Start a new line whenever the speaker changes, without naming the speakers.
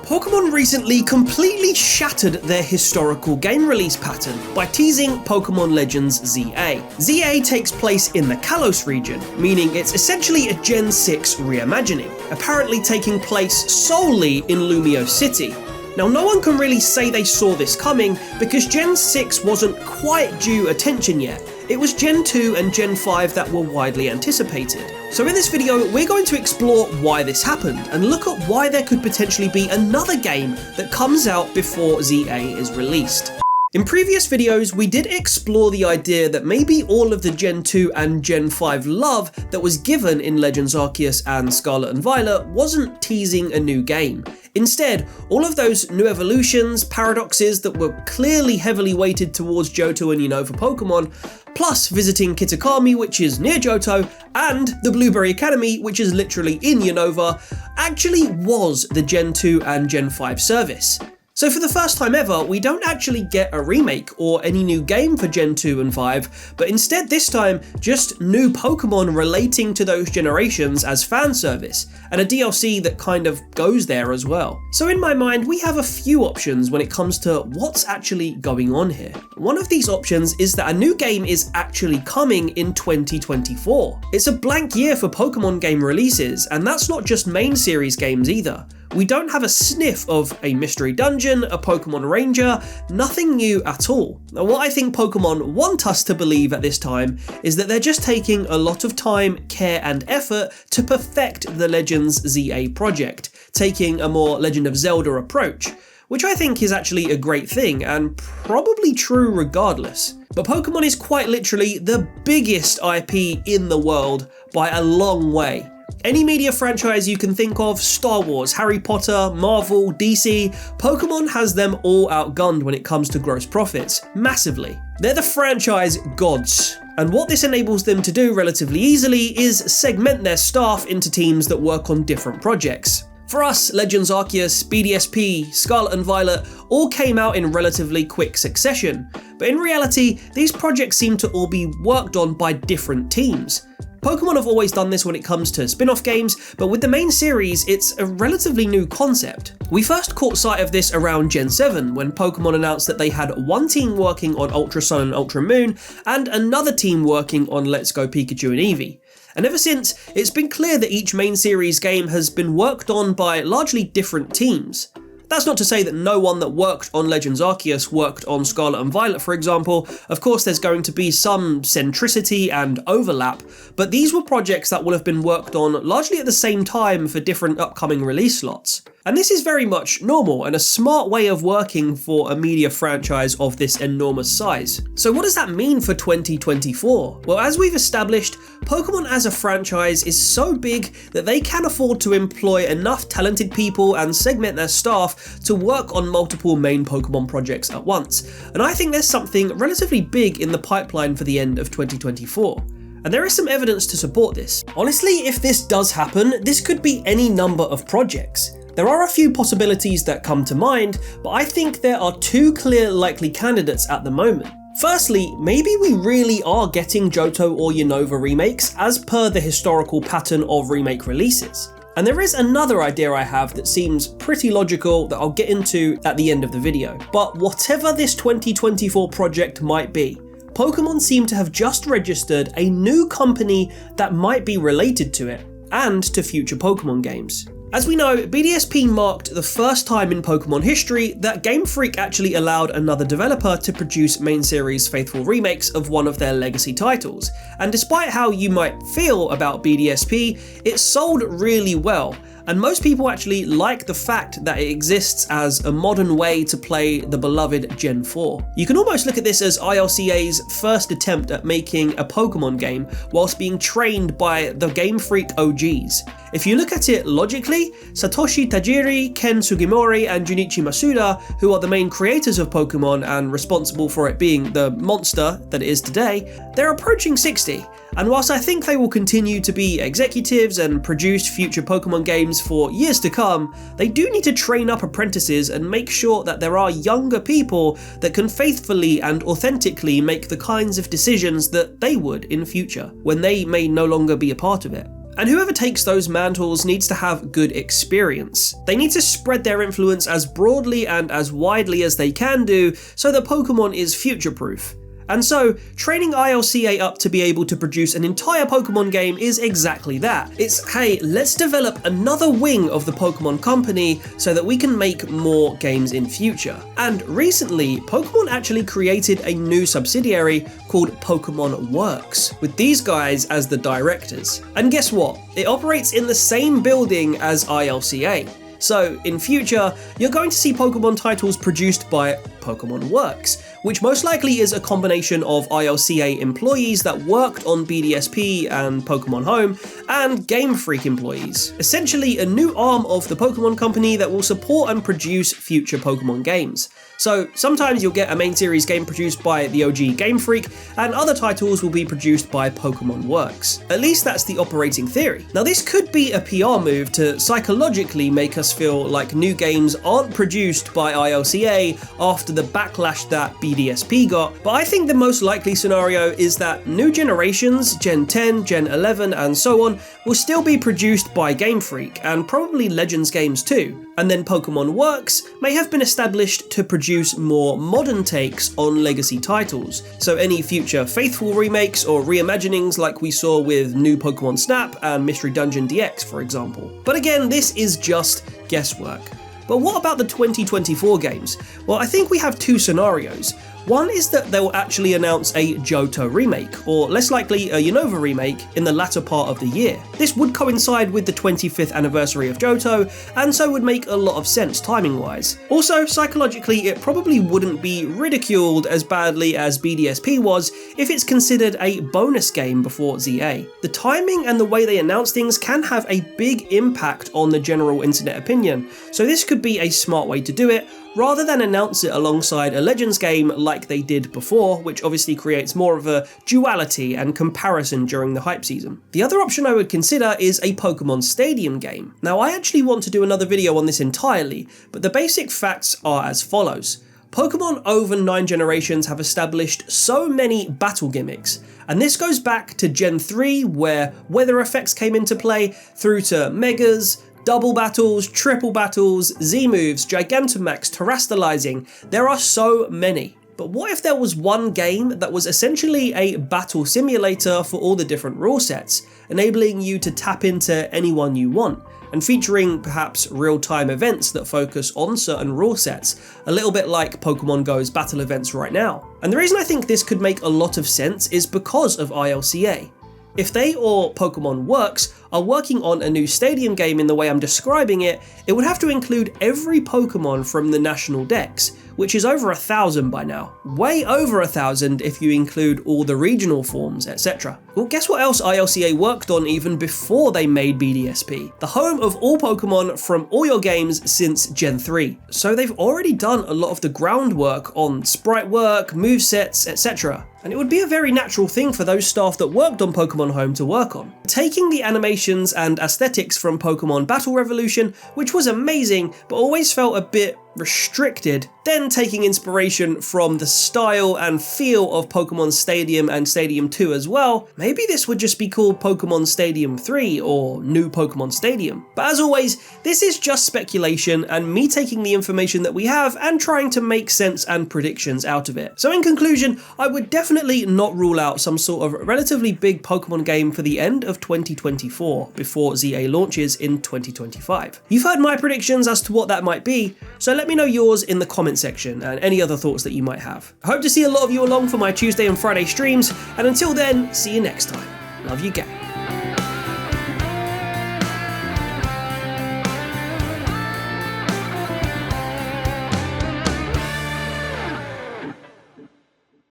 Pokémon recently completely shattered their historical game release pattern by teasing Pokémon Legends ZA. ZA takes place in the Kalos region, meaning it's essentially a Gen 6 reimagining, apparently taking place solely in Lumio City. Now, no one can really say they saw this coming because Gen 6 wasn't quite due attention yet. It was Gen 2 and Gen 5 that were widely anticipated. So in this video, we're going to explore why this happened and look at why there could potentially be another game that comes out before ZA is released. In previous videos, we did explore the idea that maybe all of the Gen 2 and Gen 5 love that was given in Legends Arceus and Scarlet and Violet wasn't teasing a new game. Instead, all of those new evolutions, paradoxes that were clearly heavily weighted towards Johto and Unova Pokemon, plus visiting Kitakami, which is near Johto, and the Blueberry Academy, which is literally in Unova, actually was the Gen 2 and Gen 5 service. So for the first time ever, we don't actually get a remake or any new game for Gen 2 and 5, but instead this time, just new Pokemon relating to those generations as fan service, and a DLC that kind of goes there as well. So in my mind, we have a few options when it comes to what's actually going on here. One of these options is that a new game is actually coming in 2024. It's a blank year for Pokemon game releases, and that's not just main series games either. We don't have a sniff of a mystery dungeon, a Pokemon Ranger, nothing new at all. Now, what I think Pokemon want us to believe at this time is that they're just taking a lot of time, care and effort to perfect the Legends ZA project, taking a more Legend of Zelda approach, which I think is actually a great thing and probably true regardless. But Pokemon is quite literally the biggest IP in the world by a long way. Any media franchise you can think of, Star Wars, Harry Potter, Marvel, DC, Pokemon has them all outgunned when it comes to gross profits, massively. They're the franchise gods, and what this enables them to do relatively easily is segment their staff into teams that work on different projects. For us, Legends Arceus, BDSP, Scarlet and Violet all came out in relatively quick succession, but in reality, these projects seem to all be worked on by different teams. Pokemon have always done this when it comes to spin-off games, but with the main series, it's a relatively new concept. We first caught sight of this around Gen 7, when Pokemon announced that they had one team working on Ultra Sun and Ultra Moon, and another team working on Let's Go Pikachu and Eevee. And ever since, it's been clear that each main series game has been worked on by largely different teams. That's not to say that no one that worked on Legends Arceus worked on Scarlet and Violet, for example. Of course, there's going to be some centricity and overlap, but these were projects that will have been worked on largely at the same time for different upcoming release slots. And this is very much normal and a smart way of working for a media franchise of this enormous size. So what does that mean for 2024? Well, as we've established, Pokemon as a franchise is so big that they can afford to employ enough talented people and segment their staff to work on multiple main Pokemon projects at once. And I think there's something relatively big in the pipeline for the end of 2024. And there is some evidence to support this. Honestly, if this does happen, this could be any number of projects. There are a few possibilities that come to mind, but I think there are two clear likely candidates at the moment. Firstly, maybe we really are getting Johto or Unova remakes as per the historical pattern of remake releases. And there is another idea I have that seems pretty logical that I'll get into at the end of the video. But whatever this 2024 project might be, Pokemon seem to have just registered a new company that might be related to it, and to future Pokemon games. As we know, BDSP marked the first time in Pokemon history that Game Freak actually allowed another developer to produce main series faithful remakes of one of their legacy titles. And despite how you might feel about BDSP, it sold really well. And most people actually like the fact that it exists as a modern way to play the beloved Gen 4. You can almost look at this as ILCA's first attempt at making a Pokemon game whilst being trained by the Game Freak OGs. If you look at it logically, Satoshi Tajiri, Ken Sugimori and Junichi Masuda, who are the main creators of Pokemon and responsible for it being the monster that it is today, they're approaching 60. And whilst I think they will continue to be executives and produce future Pokemon games for years to come, they do need to train up apprentices and make sure that there are younger people that can faithfully and authentically make the kinds of decisions that they would in future, when they may no longer be a part of it. And whoever takes those mantles needs to have good experience. They need to spread their influence as broadly and as widely as they can do so that Pokemon is future-proof. And so, training ILCA up to be able to produce an entire Pokemon game is exactly that. It's, hey, let's develop another wing of the Pokemon company so that we can make more games in future. And recently, Pokemon actually created a new subsidiary called Pokemon Works, with these guys as the directors. And guess what? It operates in the same building as ILCA. So, in future, you're going to see Pokemon titles produced by Pokemon Works, which most likely is a combination of ILCA employees that worked on BDSP and Pokemon Home, and Game Freak employees. Essentially, a new arm of the Pokemon company that will support and produce future Pokemon games. So, sometimes you'll get a main series game produced by the OG Game Freak, and other titles will be produced by Pokemon Works. At least that's the operating theory. Now, this could be a PR move to psychologically make us feel like new games aren't produced by ILCA after the backlash that BDSP got, but I think the most likely scenario is that new generations, Gen 10, Gen 11, and so on, will still be produced by Game Freak, and probably Legends games too. And then Pokemon Works may have been established to produce more modern takes on legacy titles, so any future faithful remakes or reimaginings like we saw with new Pokemon Snap and Mystery Dungeon DX, for example. But again, this is just guesswork. But what about the 2024 games? Well, I think we have two scenarios. One is that they'll actually announce a Johto remake, or less likely a Unova remake, in the latter part of the year. This would coincide with the 25th anniversary of Johto, and so would make a lot of sense timing-wise. Also, psychologically, it probably wouldn't be ridiculed as badly as BDSP was if it's considered a bonus game before ZA. The timing and the way they announce things can have a big impact on the general internet opinion, so this could be a smart way to do it, rather than announce it alongside a Legends game like they did before, which obviously creates more of a duality and comparison during the hype season. The other option I would consider is a Pokemon Stadium game. Now, I actually want to do another video on this entirely, but the basic facts are as follows. Pokemon over 9 generations have established so many battle gimmicks, and this goes back to Gen 3 where weather effects came into play, through to Megas, double battles, triple battles, Z-moves, Gigantamax, terastallizing. There are so many. But what if there was one game that was essentially a battle simulator for all the different rule sets, enabling you to tap into anyone you want, and featuring perhaps real-time events that focus on certain rule sets, a little bit like Pokemon Go's battle events right now. And the reason I think this could make a lot of sense is because of ILCA. If they or Pokemon Works are working on a new stadium game in the way I'm describing it, it would have to include every Pokemon from the national dex, which is over 1,000 by now. Way over 1,000 if you include all the regional forms, etc. Well, guess what else ILCA worked on even before they made BDSP? The home of all Pokemon from all your games since Gen 3. So they've already done a lot of the groundwork on sprite work, movesets, etc. And it would be a very natural thing for those staff that worked on Pokemon Home to work on. Taking the animations and aesthetics from Pokemon Battle Revolution, which was amazing, but always felt a bit restricted, then taking inspiration from the style and feel of Pokemon Stadium and Stadium 2 as well, maybe this would just be called Pokemon Stadium 3 or New Pokemon Stadium. But as always, this is just speculation and me taking the information that we have and trying to make sense and predictions out of it. So in conclusion, I would definitely not rule out some sort of relatively big Pokemon game for the end of 2024 before ZA launches in 2025. You've heard my predictions as to what that might be, so let me know yours in the comment section and any other thoughts that you might have. I hope to see a lot of you along for my Tuesday and Friday streams, and until then, see you next time. Love you, gang.